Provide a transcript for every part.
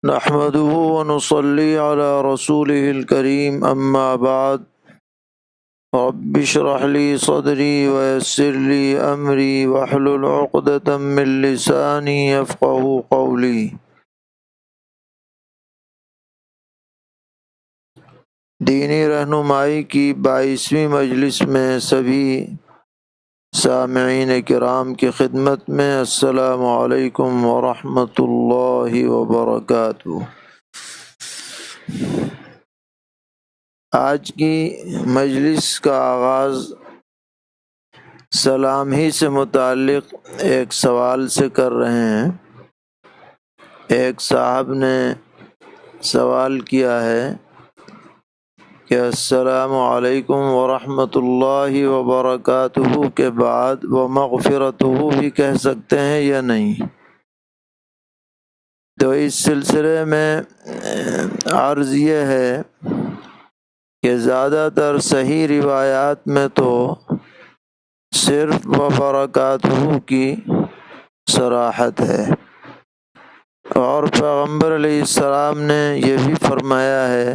نحمده ونصلي على رسوله الكريم أما بعد رب اشرح لي صدري ويسر لي أمري واحلل عقدة من لساني يفقهوا قولي۔ دینی رہنمائی کی 22ویں مجلس میں سبھی سامعین کرام کی خدمت میں السلام علیکم ورحمۃ اللہ وبرکاتہ۔ آج کی مجلس کا آغاز سلام ہی سے متعلق ایک سوال سے کر رہے ہیں۔ ایک صاحب نے سوال کیا ہے کہ السلام علیکم ورحمۃ اللہ وبرکاتہ کے بعد ومغفرتہ بھی کہہ سکتے ہیں یا نہیں؟ تو اس سلسلے میں عرض یہ ہے کہ زیادہ تر صحیح روایات میں تو صرف وبرکاتہ کی صراحت ہے، اور پیغمبر علیہ السلام نے یہ بھی فرمایا ہے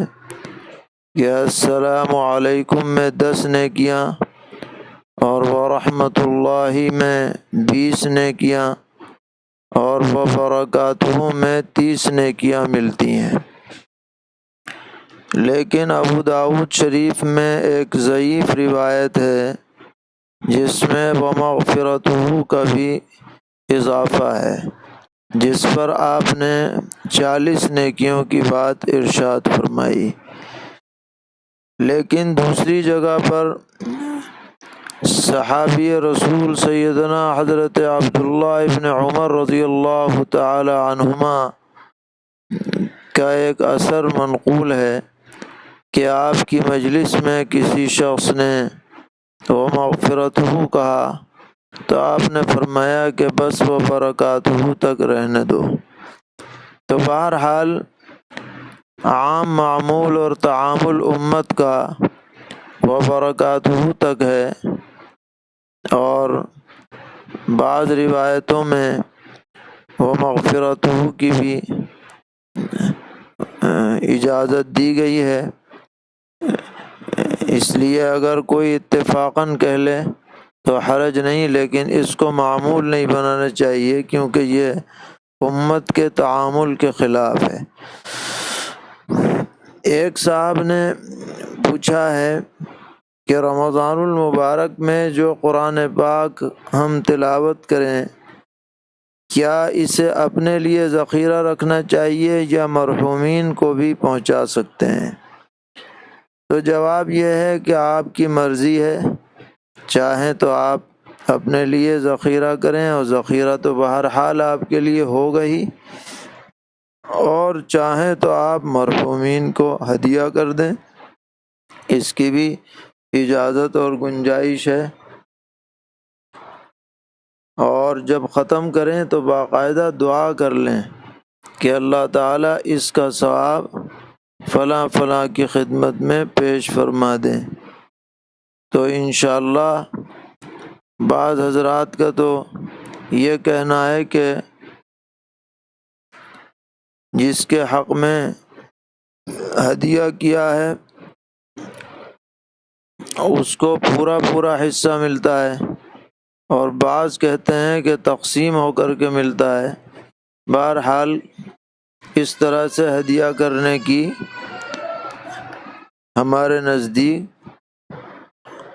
کہ السلام علیکم میں 10 نیکیاں اور ورحمۃ اللہ میں 20 نیکیاں اور وبرکاتہ میں 30 نیکیاں ملتی ہیں۔ لیکن ابو داؤد شریف میں ایک ضعیف روایت ہے جس میں ومغفرتہ کا بھی اضافہ ہے، جس پر آپ نے 40 نیکیوں کی بات ارشاد فرمائی۔ لیکن دوسری جگہ پر صحابی رسول سیدنا حضرت عبداللہ ابن عمر رضی اللہ تعالی عنہما کا ایک اثر منقول ہے کہ آپ کی مجلس میں کسی شخص نے ومغفرتہ کہا تو آپ نے فرمایا کہ بس وبرکاتہ تک رہنے دو۔ تو بہرحال عام معمول اور تعامل امت کا وبرکاتہ تک ہے، اور بعض روایتوں میں ومغفرتہ کی بھی اجازت دی گئی ہے۔ اس لیے اگر کوئی اتفاقاً کہہ لے تو حرج نہیں، لیکن اس کو معمول نہیں بنانا چاہیے کیونکہ یہ امت کے تعامل کے خلاف ہے۔ ایک صاحب نے پوچھا ہے کہ رمضان المبارک میں جو قرآن پاک ہم تلاوت کریں کیا اسے اپنے لیے ذخیرہ رکھنا چاہیے یا مرحومین کو بھی پہنچا سکتے ہیں؟ تو جواب یہ ہے کہ آپ کی مرضی ہے، چاہیں تو آپ اپنے لیے ذخیرہ کریں اور ذخیرہ تو بہرحال آپ کے لیے ہوگا ہی، اور چاہیں تو آپ مرحومین کو ہدیہ کر دیں، اس کی بھی اجازت اور گنجائش ہے۔ اور جب ختم کریں تو باقاعدہ دعا کر لیں کہ اللہ تعالیٰ اس کا ثواب فلاں فلاں کی خدمت میں پیش فرما دیں۔ تو انشاءاللہ بعض حضرات کا تو یہ کہنا ہے کہ جس کے حق میں ہدیہ کیا ہے اس کو پورا حصہ ملتا ہے، اور بعض کہتے ہیں کہ تقسیم ہو کر کے ملتا ہے۔ بہرحال اس طرح سے ہدیہ کرنے کی ہمارے نزدیک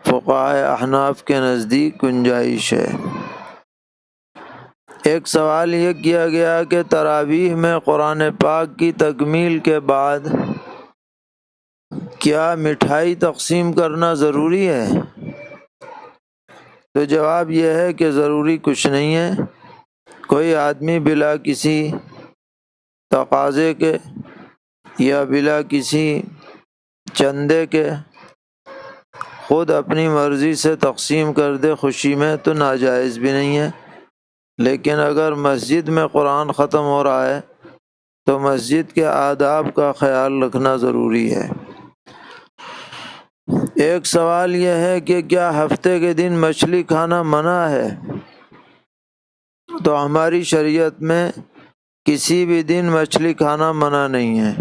فقہائے احناف کے نزدیک گنجائش ہے۔ ایک سوال یہ کیا گیا کہ تراویح میں قرآن پاک کی تکمیل کے بعد کیا مٹھائی تقسیم کرنا ضروری ہے؟ تو جواب یہ ہے کہ ضروری کچھ نہیں ہے۔ کوئی آدمی بلا کسی تقاضے کے یا بلا کسی چندے کے خود اپنی مرضی سے تقسیم کر دے خوشی میں تو ناجائز بھی نہیں ہے، لیکن اگر مسجد میں قرآن ختم ہو رہا ہے تو مسجد کے آداب کا خیال رکھنا ضروری ہے۔ ایک سوال یہ ہے کہ کیا ہفتے کے دن مچھلی کھانا منع ہے؟ تو ہماری شریعت میں کسی بھی دن مچھلی کھانا منع نہیں ہے۔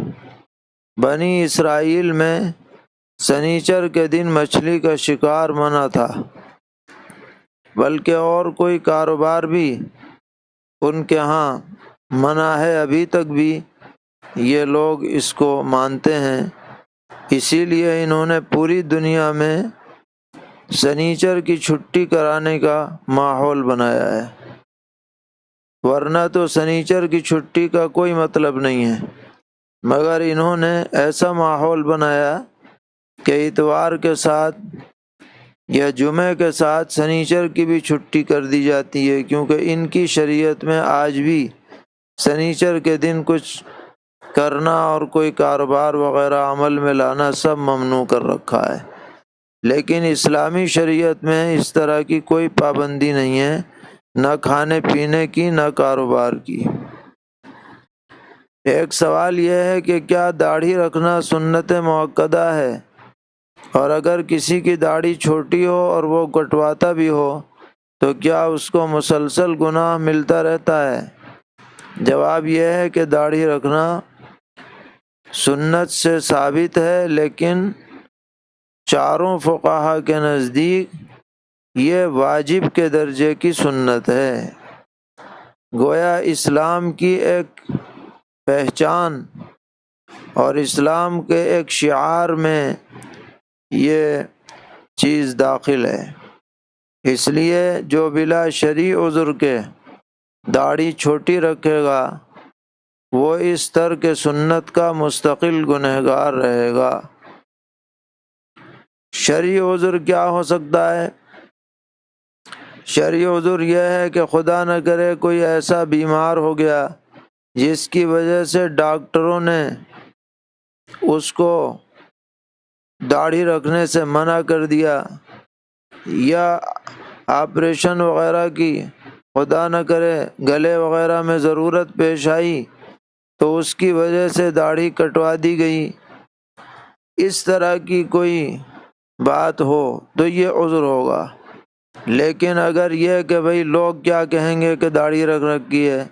بنی اسرائیل میں سنیچر کے دن مچھلی کا شکار منع تھا، بلکہ اور کوئی کاروبار بھی ان کے ہاں منع ہے، ابھی تک بھی یہ لوگ اس کو مانتے ہیں۔ اسی لیے انہوں نے پوری دنیا میں سنیچر کی چھٹی کرانے کا ماحول بنایا ہے، ورنہ تو سنیچر کی چھٹی کا کوئی مطلب نہیں ہے، مگر انہوں نے ایسا ماحول بنایا کہ اتوار کے ساتھ یا جمعے کے ساتھ سنیچر کی بھی چھٹی کر دی جاتی ہے، کیونکہ ان کی شریعت میں آج بھی سنیچر کے دن کچھ کرنا اور کوئی کاروبار وغیرہ عمل میں لانا سب ممنوع کر رکھا ہے۔ لیکن اسلامی شریعت میں اس طرح کی کوئی پابندی نہیں ہے، نہ کھانے پینے کی نہ کاروبار کی۔ ایک سوال یہ ہے کہ کیا داڑھی رکھنا سنت مؤکدہ ہے، اور اگر کسی کی داڑھی چھوٹی ہو اور وہ کٹواتا بھی ہو تو کیا اس کو مسلسل گناہ ملتا رہتا ہے؟ جواب یہ ہے کہ داڑھی رکھنا سنت سے ثابت ہے، لیکن چاروں فقہا کے نزدیک یہ واجب کے درجے کی سنت ہے۔ گویا اسلام کی ایک پہچان اور اسلام کے ایک شعار میں یہ چیز داخل ہے۔ اس لیے جو بلا شرعی عذر کے داڑھی چھوٹی رکھے گا وہ اس ترک سنت کا مستقل گنہگار رہے گا۔ شرعی عذر کیا ہو سکتا ہے؟ شرعی عذر یہ ہے کہ خدا نہ کرے کوئی ایسا بیمار ہو گیا جس کی وجہ سے ڈاکٹروں نے اس کو داڑھی رکھنے سے منع کر دیا، یا آپریشن وغیرہ کی خدا نہ کرے گلے وغیرہ میں ضرورت پیش آئی تو اس کی وجہ سے داڑھی کٹوا دی گئی۔ اس طرح کی کوئی بات ہو تو یہ عذر ہوگا۔ لیکن اگر یہ کہ بھئی لوگ کیا کہیں گے کہ داڑھی رکھ رکھی ہے،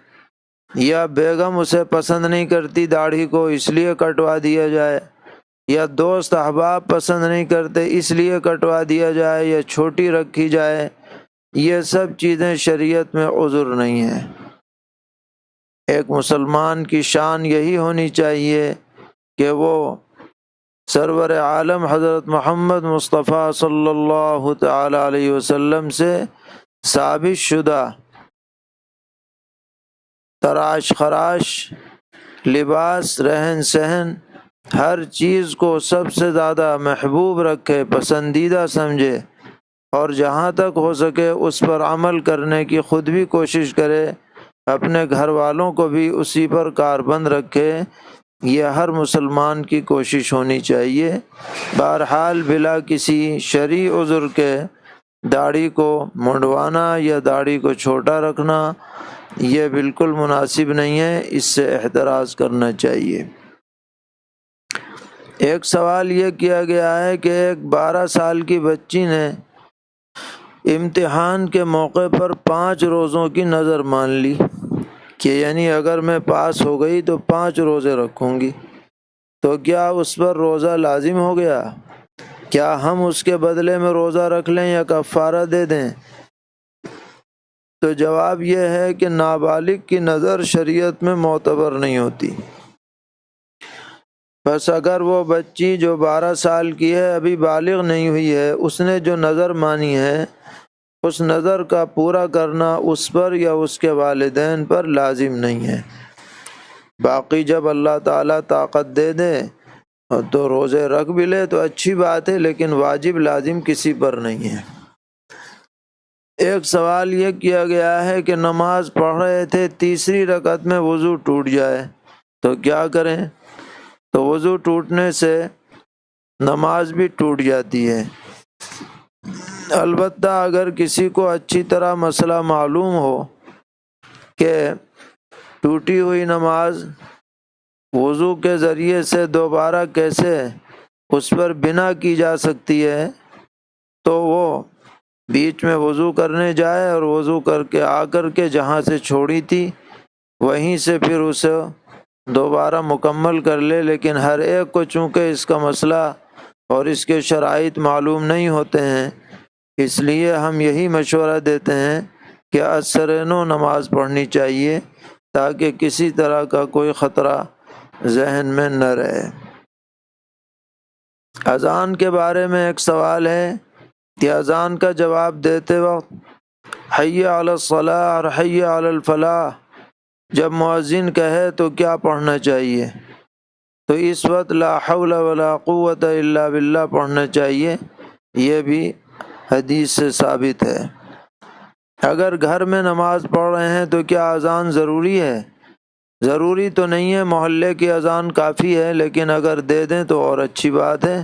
یا بیگم اسے پسند نہیں کرتی داڑھی کو اس لیے کٹوا دیا جائے، یا دوست احباب پسند نہیں کرتے اس لیے کٹوا دیا جائے یا چھوٹی رکھی جائے، یہ سب چیزیں شریعت میں عذر نہیں ہیں۔ ایک مسلمان کی شان یہی ہونی چاہیے کہ وہ سرور عالم حضرت محمد مصطفیٰ صلی اللہ تعالی علیہ وسلم سے ثابت شدہ تراش خراش، لباس، رہن سہن، ہر چیز کو سب سے زیادہ محبوب رکھے، پسندیدہ سمجھے، اور جہاں تک ہو سکے اس پر عمل کرنے کی خود بھی کوشش کرے، اپنے گھر والوں کو بھی اسی پر کاربند رکھے۔ یہ ہر مسلمان کی کوشش ہونی چاہیے۔ بہرحال بلا کسی شرعی عذر کے داڑھی کو منڈوانا یا داڑھی کو چھوٹا رکھنا یہ بالکل مناسب نہیں ہے، اس سے احتراز کرنا چاہیے۔ ایک سوال یہ کیا گیا ہے کہ ایک 12 سال کی بچی نے امتحان کے موقع پر 5 روزوں کی نظر مان لی کہ یعنی اگر میں پاس ہو گئی تو 5 روزے رکھوں گی، تو کیا اس پر روزہ لازم ہو گیا؟ کیا ہم اس کے بدلے میں روزہ رکھ لیں یا کفارہ دے دیں؟ تو جواب یہ ہے کہ نابالغ کی نظر شریعت میں معتبر نہیں ہوتی۔ بس اگر وہ بچی جو 12 سال کی ہے ابھی بالغ نہیں ہوئی ہے، اس نے جو نظر مانی ہے اس نظر کا پورا کرنا اس پر یا اس کے والدین پر لازم نہیں ہے۔ باقی جب اللہ تعالیٰ طاقت دے دے تو روزے رکھ بھی لے تو اچھی بات ہے، لیکن واجب لازم کسی پر نہیں ہے۔ ایک سوال یہ کیا گیا ہے کہ نماز پڑھ رہے تھے، تیسری رکعت میں وضو ٹوٹ جائے تو کیا کریں؟ تو وضو ٹوٹنے سے نماز بھی ٹوٹ جاتی ہے، البتہ اگر کسی کو اچھی طرح مسئلہ معلوم ہو کہ ٹوٹی ہوئی نماز وضو کے ذریعے سے دوبارہ کیسے اس پر بنا کی جا سکتی ہے، تو وہ بیچ میں وضو کرنے جائے اور وضو کر کے آ کر کے جہاں سے چھوڑی تھی وہیں سے پھر اسے دوبارہ مکمل کر لے، لیکن ہر ایک کو چونکہ اس کا مسئلہ اور اس کے شرائط معلوم نہیں ہوتے ہیں، اس لیے ہم یہی مشورہ دیتے ہیں کہ اثرینو نماز پڑھنی چاہیے تاکہ کسی طرح کا کوئی خطرہ ذہن میں نہ رہے۔ اذان کے بارے میں ایک سوال ہے کہ اذان کا جواب دیتے وقت حی علی الصلاۃ اور حی علی الفلاح جب مؤذن کہے تو کیا پڑھنا چاہیے؟ تو اس وقت لا حول ولا قوت الا باللہ پڑھنا چاہیے، یہ بھی حدیث سے ثابت ہے۔ اگر گھر میں نماز پڑھ رہے ہیں تو کیا اذان ضروری ہے؟ ضروری تو نہیں ہے، محلے کی اذان کافی ہے، لیکن اگر دے دیں تو اور اچھی بات ہے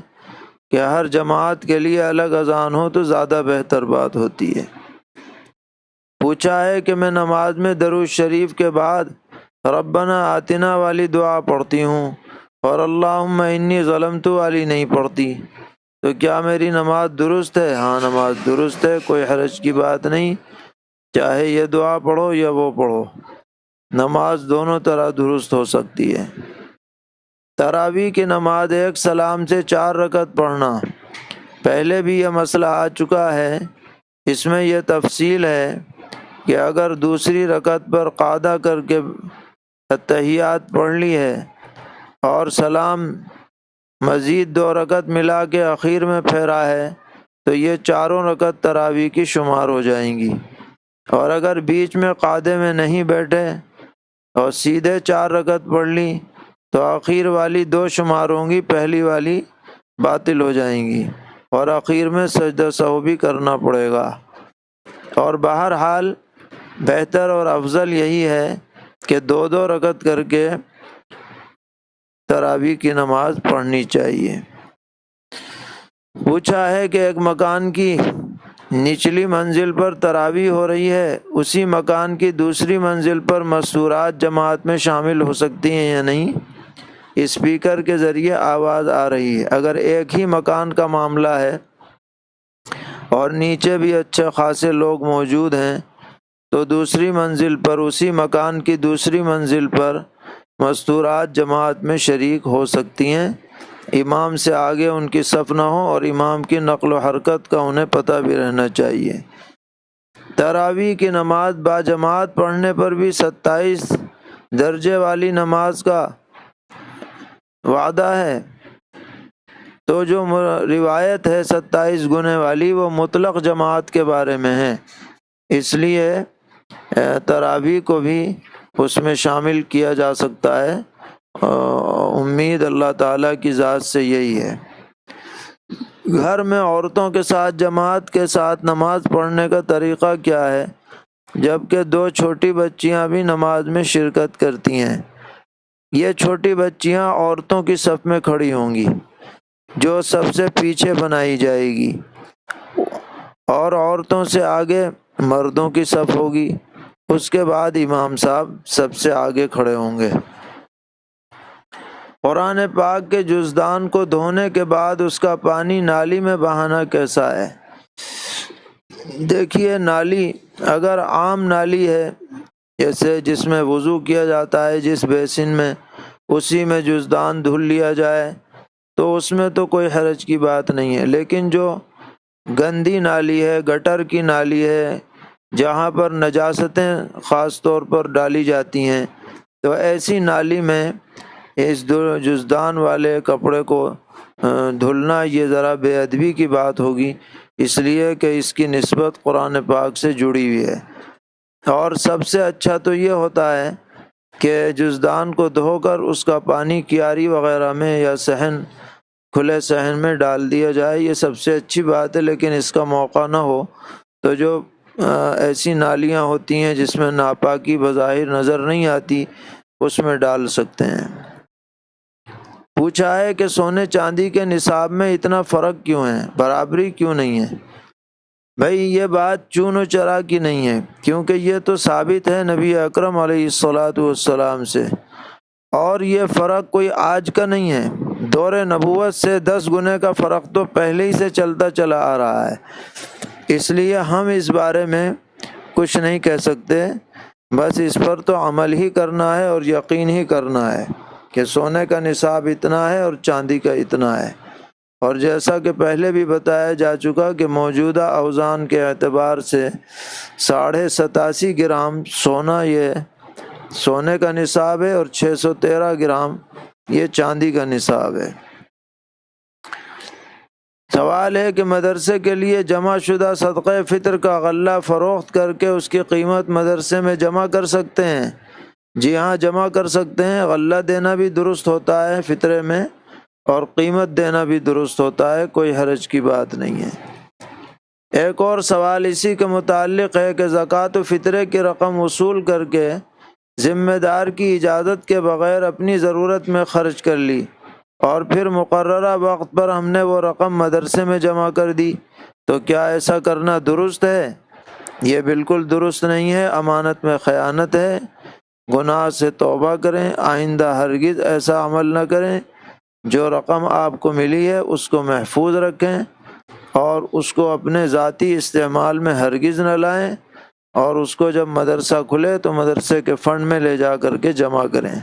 کہ ہر جماعت کے لیے الگ اذان ہو تو زیادہ بہتر بات ہوتی ہے۔ پوچھا ہے کہ میں نماز میں درود شریف کے بعد ربنا آتنا والی دعا پڑھتی ہوں اور اللہم انی ظلمت والی نہیں پڑھتی، تو کیا میری نماز درست ہے؟ ہاں، نماز درست ہے، کوئی حرج کی بات نہیں، چاہے یہ دعا پڑھو یا وہ پڑھو، نماز دونوں طرح درست ہو سکتی ہے۔ تراویح کی نماز ایک سلام سے 4 رکعت پڑھنا، پہلے بھی یہ مسئلہ آ چکا ہے، اس میں یہ تفصیل ہے کہ اگر دوسری رکعت پر قعدہ کر کے اتحیات پڑھ لی ہے اور سلام مزید 2 رکعت ملا کے اخیر میں پھیرا ہے تو یہ 4 رکعت تراویح کی شمار ہو جائیں گی، اور اگر بیچ میں قعدے میں نہیں بیٹھے اور سیدھے 4 رکعت پڑھ لی تو اخیر والی 2 شمار ہوں گی، پہلی والی باطل ہو جائیں گی اور اخیر میں سجدہ سہو بھی کرنا پڑے گا۔ اور بہرحال بہتر اور افضل یہی ہے کہ 2 رکعت کر کے تراویح کی نماز پڑھنی چاہیے۔ پوچھا ہے کہ ایک مکان کی نچلی منزل پر تراویح ہو رہی ہے، اسی مکان کی دوسری منزل پر مستورات جماعت میں شامل ہو سکتی ہیں یا نہیں؟ اسپیکر کے ذریعے آواز آ رہی ہے، اگر ایک ہی مکان کا معاملہ ہے اور نیچے بھی اچھے خاصے لوگ موجود ہیں تو دوسری منزل پر، اسی مکان کی دوسری منزل پر مستورات جماعت میں شریک ہو سکتی ہیں، امام سے آگے ان کی صف نہ ہو اور امام کی نقل و حرکت کا انہیں پتہ بھی رہنا چاہیے۔ تراویح کی نماز باجماعت پڑھنے پر بھی 27 درجے والی نماز کا وعدہ ہے، تو جو روایت ہے 27 گنے والی وہ مطلق جماعت کے بارے میں ہے، اس لیے تراویح کو بھی اس میں شامل کیا جا سکتا ہے، امید اللہ تعالیٰ کی ذات سے یہی ہے۔ گھر میں عورتوں کے ساتھ جماعت کے ساتھ نماز پڑھنے کا طریقہ کیا ہے، جبکہ 2 چھوٹی بچیاں بھی نماز میں شرکت کرتی ہیں؟ یہ چھوٹی بچیاں عورتوں کی صف میں کھڑی ہوں گی جو سب سے پیچھے بنائی جائے گی، اور عورتوں سے آگے مردوں کی صف ہوگی، اس کے بعد امام صاحب سب سے آگے کھڑے ہوں گے۔ قرآن پاک کے جزدان کو دھونے کے بعد اس کا پانی نالی میں بہانا کیسا ہے؟ دیکھیے، نالی اگر عام نالی ہے جیسے جس میں وضو کیا جاتا ہے، جس بیسن میں، اسی میں جزدان دھل لیا جائے تو اس میں تو کوئی حرج کی بات نہیں ہے، لیکن جو گندی نالی ہے، گٹر کی نالی ہے، جہاں پر نجاستیں خاص طور پر ڈالی جاتی ہیں، تو ایسی نالی میں اس جزدان والے کپڑے کو دھلنا یہ ذرا بے ادبی کی بات ہوگی، اس لیے کہ اس کی نسبت قرآن پاک سے جڑی ہوئی ہے، اور سب سے اچھا تو یہ ہوتا ہے کہ جزدان کو دھو کر اس کا پانی کیاری وغیرہ میں یا صحن، کھلے صحن میں ڈال دیا جائے، یہ سب سے اچھی بات ہے، لیکن اس کا موقع نہ ہو تو جو ایسی نالیاں ہوتی ہیں جس میں ناپاکی بظاہر نظر نہیں آتی اس میں ڈال سکتے ہیں۔ پوچھا ہے کہ سونے چاندی کے نصاب میں اتنا فرق کیوں ہے، برابری کیوں نہیں ہے؟ بھائی یہ بات چون و چرا کی نہیں ہے، کیونکہ یہ تو ثابت ہے نبی اکرم علیہ الصلاۃ والسلام سے، اور یہ فرق کوئی آج کا نہیں ہے، دور نبوت سے 10 گنے کا فرق تو پہلے ہی سے چلتا چلا آ رہا ہے، اس لیے ہم اس بارے میں کچھ نہیں کہہ سکتے، بس اس پر تو عمل ہی کرنا ہے اور یقین ہی کرنا ہے کہ سونے کا نصاب اتنا ہے اور چاندی کا اتنا ہے۔ اور جیسا کہ پہلے بھی بتایا جا چکا کہ موجودہ اوزان کے اعتبار سے 87.5 گرام سونا یہ سونے کا نصاب ہے اور 613 گرام یہ چاندی کا نصاب ہے۔ سوال ہے کہ مدرسے کے لیے جمع شدہ صدقہ فطر کا غلہ فروخت کر کے اس کی قیمت مدرسے میں جمع کر سکتے ہیں؟ جی ہاں، جمع کر سکتے ہیں۔ غلہ دینا بھی درست ہوتا ہے فطرے میں، اور قیمت دینا بھی درست ہوتا ہے، کوئی حرج کی بات نہیں ہے۔ ایک اور سوال اسی کے متعلق ہے کہ زکوٰۃ و فطرے کی رقم وصول کر کے ذمہ دار کی اجازت کے بغیر اپنی ضرورت میں خرچ کر لی اور پھر مقررہ وقت پر ہم نے وہ رقم مدرسے میں جمع کر دی، تو کیا ایسا کرنا درست ہے؟ یہ بالکل درست نہیں ہے، امانت میں خیانت ہے۔ گناہ سے توبہ کریں، آئندہ ہرگز ایسا عمل نہ کریں۔ جو رقم آپ کو ملی ہے اس کو محفوظ رکھیں اور اس کو اپنے ذاتی استعمال میں ہرگز نہ لائیں، اور اس کو جب مدرسہ کھلے تو مدرسے کے فنڈ میں لے جا کر کے جمع کریں۔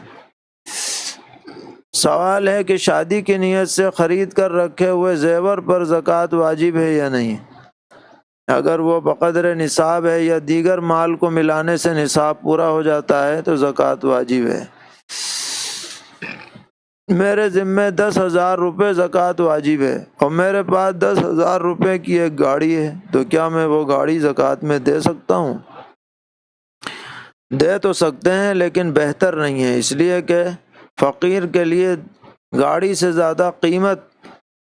سوال ہے کہ شادی کی نیت سے خرید کر رکھے ہوئے زیور پر زکوٰۃ واجب ہے یا نہیں؟ اگر وہ بقدر نصاب ہے یا دیگر مال کو ملانے سے نصاب پورا ہو جاتا ہے تو زکوٰۃ واجب ہے۔ میرے ذمے 10,000 روپے زکوٰۃ واجب ہے اور میرے پاس 10,000 روپے کی ایک گاڑی ہے، تو کیا میں وہ گاڑی زکوٰۃ میں دے سکتا ہوں؟ دے تو سکتے ہیں لیکن بہتر نہیں ہے، اس لیے کہ فقیر کے لیے گاڑی سے زیادہ قیمت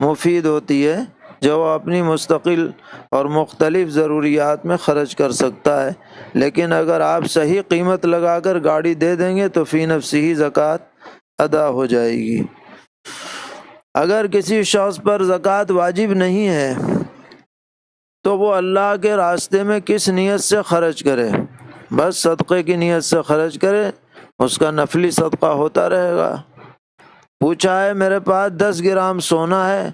مفید ہوتی ہے جو وہ اپنی مستقل اور مختلف ضروریات میں خرچ کر سکتا ہے۔ لیکن اگر آپ صحیح قیمت لگا کر گاڑی دے دیں گے تو فی نفسہ ہی زکوٰۃ ادا ہو جائے گی۔ اگر کسی شخص پر زکوٰۃ واجب نہیں ہے تو وہ اللہ کے راستے میں کس نیت سے خرچ کرے؟ بس صدقے کی نیت سے خرچ کرے، اس کا نفلی صدقہ ہوتا رہے گا۔ پوچھا ہے میرے پاس 10 گرام سونا ہے،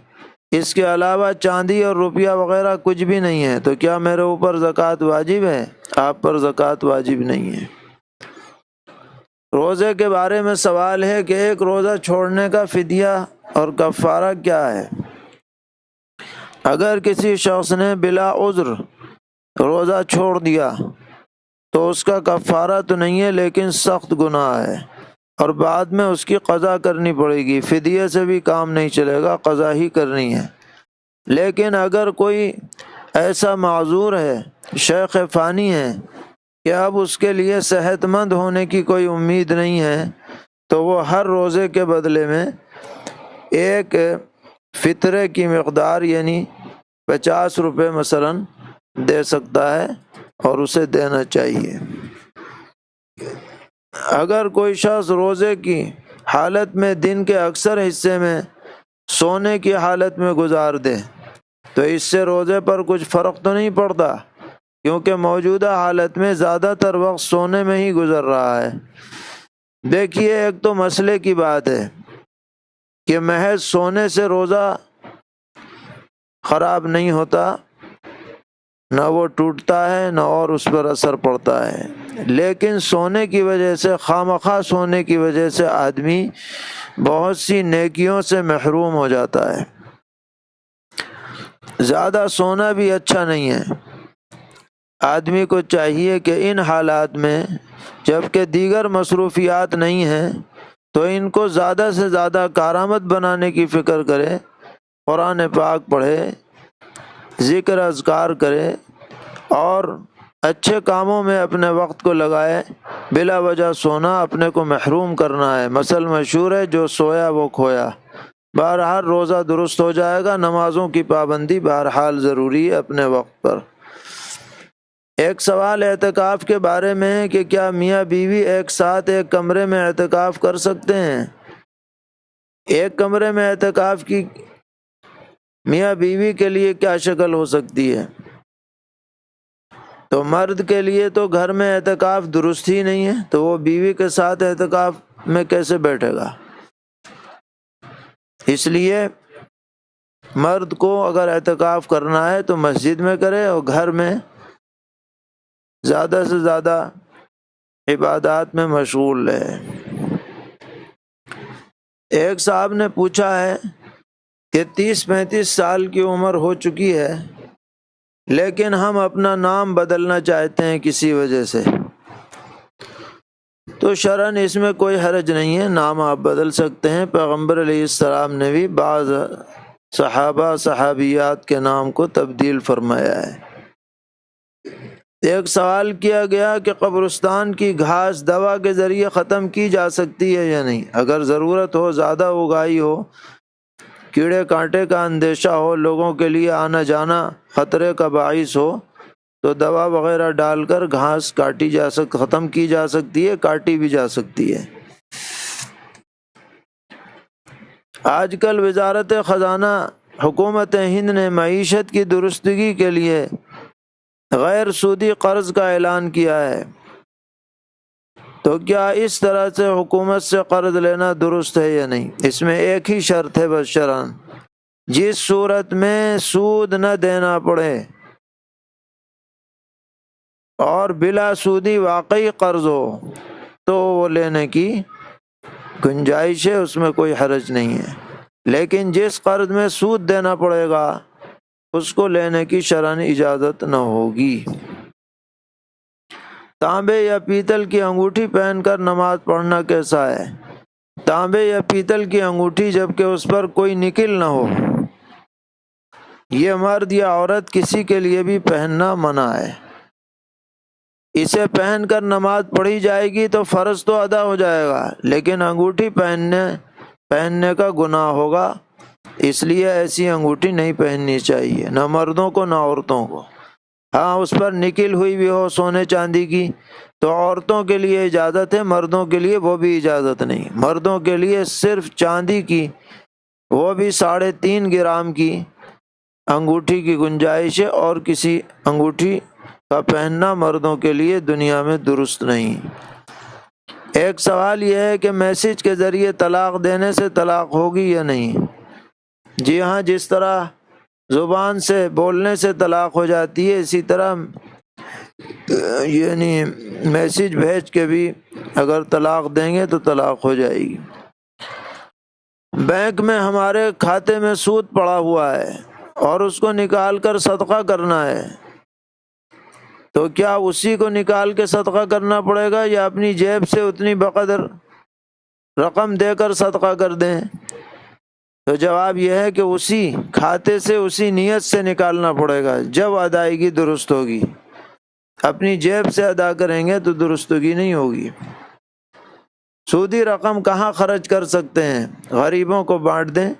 اس کے علاوہ چاندی اور روپیہ وغیرہ کچھ بھی نہیں ہے، تو کیا میرے اوپر زکوٰۃ واجب ہے؟ آپ پر زکوٰۃ واجب نہیں ہے۔ روزے کے بارے میں سوال ہے کہ ایک روزہ چھوڑنے کا فدیہ اور کفارہ کیا ہے؟ اگر کسی شخص نے بلا عذر روزہ چھوڑ دیا تو اس کا کفارہ تو نہیں ہے، لیکن سخت گناہ ہے اور بعد میں اس کی قضا کرنی پڑے گی۔ فدیے سے بھی کام نہیں چلے گا، قضا ہی کرنی ہے۔ لیکن اگر کوئی ایسا معذور ہے، شیخ فانی ہے، کہ اب اس کے لیے صحت مند ہونے کی کوئی امید نہیں ہے، تو وہ ہر روزے کے بدلے میں ایک فطرے کی مقدار یعنی 50 روپے مثلا دے سکتا ہے اور اسے دینا چاہیے۔ اگر کوئی شخص روزے کی حالت میں دن کے اکثر حصے میں سونے کی حالت میں گزار دے تو اس سے روزے پر کچھ فرق تو نہیں پڑتا، کیونکہ موجودہ حالت میں زیادہ تر وقت سونے میں ہی گزر رہا ہے۔ دیکھیے، ایک تو مسئلے کی بات ہے کہ محض سونے سے روزہ خراب نہیں ہوتا، نہ وہ ٹوٹتا ہے نہ اور اس پر اثر پڑتا ہے، لیکن سونے کی وجہ سے، خواہ سونے کی وجہ سے آدمی بہت سی نیکیوں سے محروم ہو جاتا ہے۔ زیادہ سونا بھی اچھا نہیں ہے۔ آدمی کو چاہیے کہ ان حالات میں جب کہ دیگر مصروفیات نہیں ہیں تو ان کو زیادہ سے زیادہ کارآمد بنانے کی فکر کرے، قرآن پاک پڑھے، ذکر اذکار کرے اور اچھے کاموں میں اپنے وقت کو لگائے۔ بلا وجہ سونا اپنے کو محروم کرنا ہے۔ مثل مشہور ہے، جو سویا وہ کھویا۔ بہرحال روزہ درست ہو جائے گا، نمازوں کی پابندی بہرحال ضروری ہے اپنے وقت پر۔ ایک سوال اعتکاف کے بارے میں ہے کہ کیا میاں بیوی ایک ساتھ ایک کمرے میں اعتکاف کر سکتے ہیں؟ ایک کمرے میں اعتکاف کی میاں بیوی کے لیے کیا شکل ہو سکتی ہے؟ تو مرد کے لیے تو گھر میں اعتکاف درست ہی نہیں ہے، تو وہ بیوی کے ساتھ اعتکاف میں کیسے بیٹھے گا؟ اس لیے مرد کو اگر اعتکاف کرنا ہے تو مسجد میں کرے اور گھر میں زیادہ سے زیادہ عبادات میں مشغول رہے۔ ایک صاحب نے پوچھا ہے کہ 30-35 سال کی عمر ہو چکی ہے لیکن ہم اپنا نام بدلنا چاہتے ہیں کسی وجہ سے، تو شرعاً اس میں کوئی حرج نہیں ہے، نام آپ بدل سکتے ہیں۔ پیغمبر علیہ السلام نے بھی بعض صحابہ صحابیات کے نام کو تبدیل فرمایا ہے۔ ایک سوال کیا گیا کہ قبرستان کی گھاس دوا کے ذریعے ختم کی جا سکتی ہے یا نہیں؟ اگر ضرورت ہو، زیادہ اگائی ہو، کیڑے کانٹے کا اندیشہ ہو، لوگوں کے لیے آنا جانا خطرے کا باعث ہو، تو دوا وغیرہ ڈال کر گھاس ختم کی جا سکتی ہے، کاٹی بھی جا سکتی ہے۔ آج کل وزارت خزانہ حکومت ہند نے معیشت کی درستگی کے لیے غیر سودی قرض کا اعلان کیا ہے، تو کیا اس طرح سے حکومت سے قرض لینا درست ہے یا نہیں؟ اس میں ایک ہی شرط ہے بس شرعاً، جس صورت میں سود نہ دینا پڑے اور بلا سودی واقعی قرض ہو تو وہ لینے کی گنجائش ہے، اس میں کوئی حرج نہیں ہے۔ لیکن جس قرض میں سود دینا پڑے گا اس کو لینے کی شرعاً اجازت نہ ہوگی۔ تانبے یا پیتل کی انگوٹھی پہن کر نماز پڑھنا کیسا ہے؟ تانبے یا پیتل کی انگوٹھی جبکہ اس پر کوئی نکل نہ ہو، یہ مرد یا عورت کسی کے لیے بھی پہننا منع ہے۔ اسے پہن کر نماز پڑھی جائے گی تو فرض تو ادا ہو جائے گا، لیکن انگوٹھی پہننے کا گناہ ہوگا، اس لیے ایسی انگوٹھی نہیں پہننی چاہیے، نہ مردوں کو نہ عورتوں کو۔ ہاں اس پر نکل ہوئی بھی ہو سونے چاندی کی تو عورتوں کے لیے اجازت ہے، مردوں کے لیے وہ بھی اجازت نہیں۔ مردوں کے لیے صرف چاندی کی، وہ بھی 3.5 گرام کی انگوٹھی کی گنجائش ہے، اور کسی انگوٹھی کا پہننا مردوں کے لیے دنیا میں درست نہیں۔ ایک سوال یہ ہے کہ میسج کے ذریعے طلاق دینے سے طلاق ہوگی یا نہیں؟ جی ہاں، جس طرح زبان سے بولنے سے طلاق ہو جاتی ہے، اسی طرح یعنی میسج بھیج کے بھی اگر طلاق دیں گے تو طلاق ہو جائے گی۔ بینک میں ہمارے کھاتے میں سود پڑا ہوا ہے اور اس کو نکال کر صدقہ کرنا ہے، تو کیا اسی کو نکال کے صدقہ کرنا پڑے گا یا اپنی جیب سے اتنی بقدر رقم دے کر صدقہ کر دیں؟ تو جواب یہ ہے کہ اسی کھاتے سے اسی نیت سے نکالنا پڑے گا، جب ادائیگی درست ہوگی۔ اپنی جیب سے ادا کریں گے تو درستگی نہیں ہوگی۔ سودی رقم کہاں خرچ کر سکتے ہیں؟ غریبوں کو بانٹ دیں،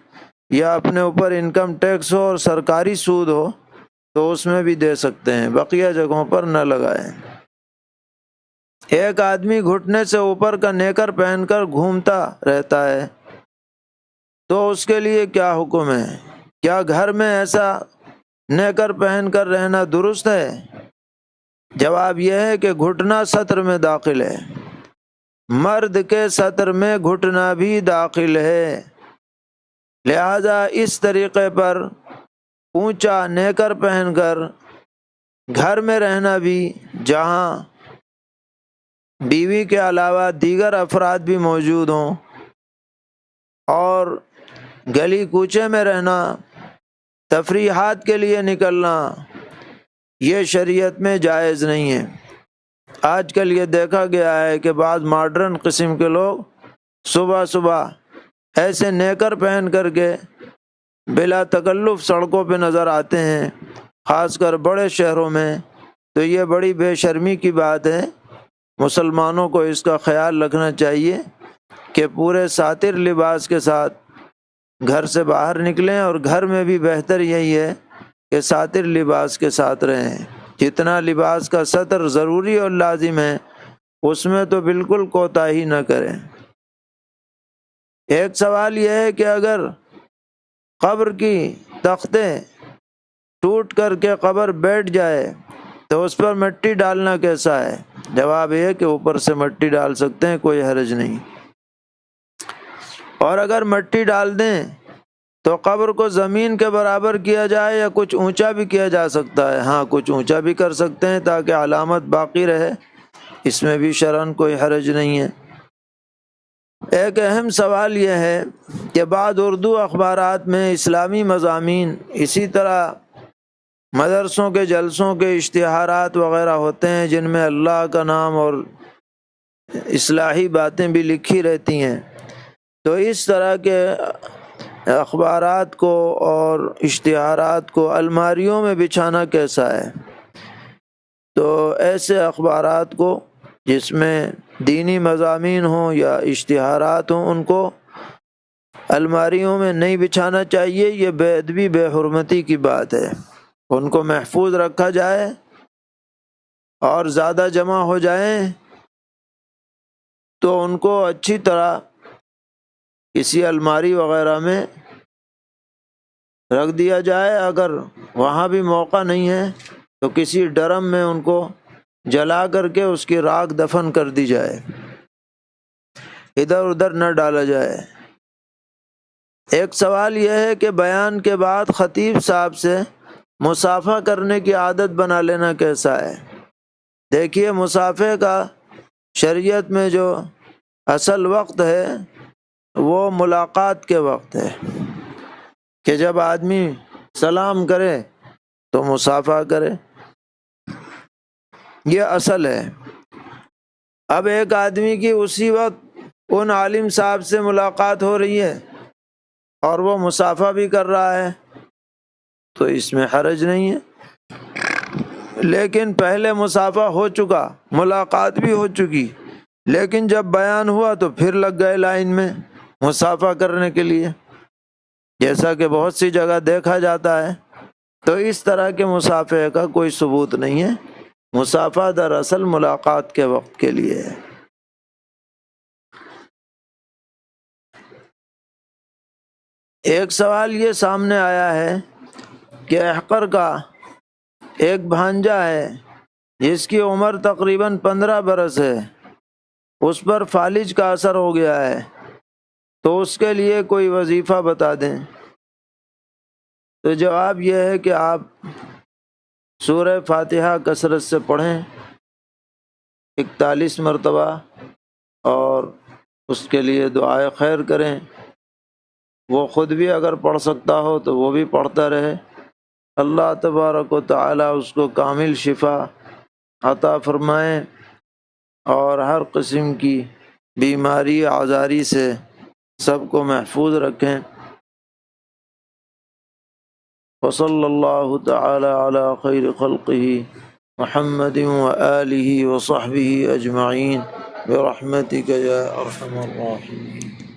یا اپنے اوپر انکم ٹیکس ہو اور سرکاری سود ہو تو اس میں بھی دے سکتے ہیں، بقیہ جگہوں پر نہ لگائیں۔ ایک آدمی گھٹنے سے اوپر کا نیکر پہن کر گھومتا رہتا ہے تو اس کے لیے کیا حکم ہے؟ کیا گھر میں ایسا نیکر پہن کر رہنا درست ہے؟ جواب یہ ہے کہ گھٹنا سطر میں داخل ہے، مرد کے سطر میں گھٹنا بھی داخل ہے، لہذا اس طریقے پر اونچا نیکر پہن کر گھر میں رہنا بھی، جہاں بیوی کے علاوہ دیگر افراد بھی موجود ہوں، اور گلی کوچے میں رہنا، تفریحات کے لیے نکلنا، یہ شریعت میں جائز نہیں ہے۔ آج کل یہ دیکھا گیا ہے کہ بعض ماڈرن قسم کے لوگ صبح صبح ایسے نیکر پہن کر کے بلا تکلف سڑکوں پہ نظر آتے ہیں، خاص کر بڑے شہروں میں، تو یہ بڑی بے شرمی کی بات ہے۔ مسلمانوں کو اس کا خیال رکھنا چاہیے کہ پورے ساتر لباس کے ساتھ گھر سے باہر نکلیں، اور گھر میں بھی بہتر یہی ہے کہ ساتر لباس کے ساتھ رہیں۔ جتنا لباس کا ستر ضروری اور لازم ہے اس میں تو بالکل کوتاہی نہ کریں۔ ایک سوال یہ ہے کہ اگر قبر کی تختیں ٹوٹ کر کے قبر بیٹھ جائے تو اس پر مٹی ڈالنا کیسا ہے؟ جواب یہ ہے کہ اوپر سے مٹی ڈال سکتے ہیں، کوئی حرج نہیں۔ اور اگر مٹی ڈال دیں تو قبر کو زمین کے برابر کیا جائے یا کچھ اونچا بھی کیا جا سکتا ہے؟ ہاں کچھ اونچا بھی کر سکتے ہیں تاکہ علامت باقی رہے، اس میں بھی شرعاً کوئی حرج نہیں ہے۔ ایک اہم سوال یہ ہے کہ بعض اردو اخبارات میں اسلامی مضامین، اسی طرح مدرسوں کے جلسوں کے اشتہارات وغیرہ ہوتے ہیں جن میں اللہ کا نام اور اصلاحی باتیں بھی لکھی رہتی ہیں، تو اس طرح کے اخبارات کو اور اشتہارات کو الماریوں میں بچھانا کیسا ہے؟ تو ایسے اخبارات کو جس میں دینی مضامین ہوں یا اشتہارات ہوں ان کو الماریوں میں نہیں بچھانا چاہیے۔ یہ بے ادبی، بے حرمتی کی بات ہے۔ ان کو محفوظ رکھا جائے، اور زیادہ جمع ہو جائیں تو ان کو اچھی طرح کسی الماری وغیرہ میں رکھ دیا جائے۔ اگر وہاں بھی موقع نہیں ہے تو کسی ڈرم میں ان کو جلا کر کے اس کی راکھ دفن کر دی جائے، ادھر ادھر نہ ڈالا جائے۔ ایک سوال یہ ہے کہ بیان کے بعد خطیب صاحب سے مصافحہ کرنے کی عادت بنا لینا کیسا ہے؟ دیکھیے، مصافحے کا شریعت میں جو اصل وقت ہے وہ ملاقات کے وقت ہے، کہ جب آدمی سلام کرے تو مصافحہ کرے، یہ اصل ہے۔ اب ایک آدمی کی اسی وقت ان عالم صاحب سے ملاقات ہو رہی ہے اور وہ مصافحہ بھی کر رہا ہے تو اس میں حرج نہیں ہے، لیکن پہلے مصافحہ ہو چکا، ملاقات بھی ہو چکی، لیکن جب بیان ہوا تو پھر لگ گئے لائن میں مصافحہ کرنے کے لیے، جیسا کہ بہت سی جگہ دیکھا جاتا ہے۔ تو اس طرح کے مصافحے کا کوئی ثبوت نہیں ہے۔ مصافحہ دراصل ملاقات کے وقت کے لیے ہے۔ ایک سوال یہ سامنے آیا ہے کہ احقر کا ایک بھانجا ہے جس کی عمر تقریباً 15 برس ہے، اس پر فالج کا اثر ہو گیا ہے، تو اس کے لیے کوئی وظیفہ بتا دیں۔ تو جواب یہ ہے کہ آپ سورہ فاتحہ کثرت سے پڑھیں 41 مرتبہ، اور اس کے لیے دعائے خیر کریں۔ وہ خود بھی اگر پڑھ سکتا ہو تو وہ بھی پڑھتا رہے۔ اللہ تبارک و تعالی اس کو کامل شفا عطا فرمائیں اور ہر قسم کی بیماری آزاری سے سب کو محفوظ رکھیں۔ وصلی اللہ تعالی علی خیر خلقہ محمد وآلہ وصحبہ اجمعین برحمتک یا ارحم الراحمین۔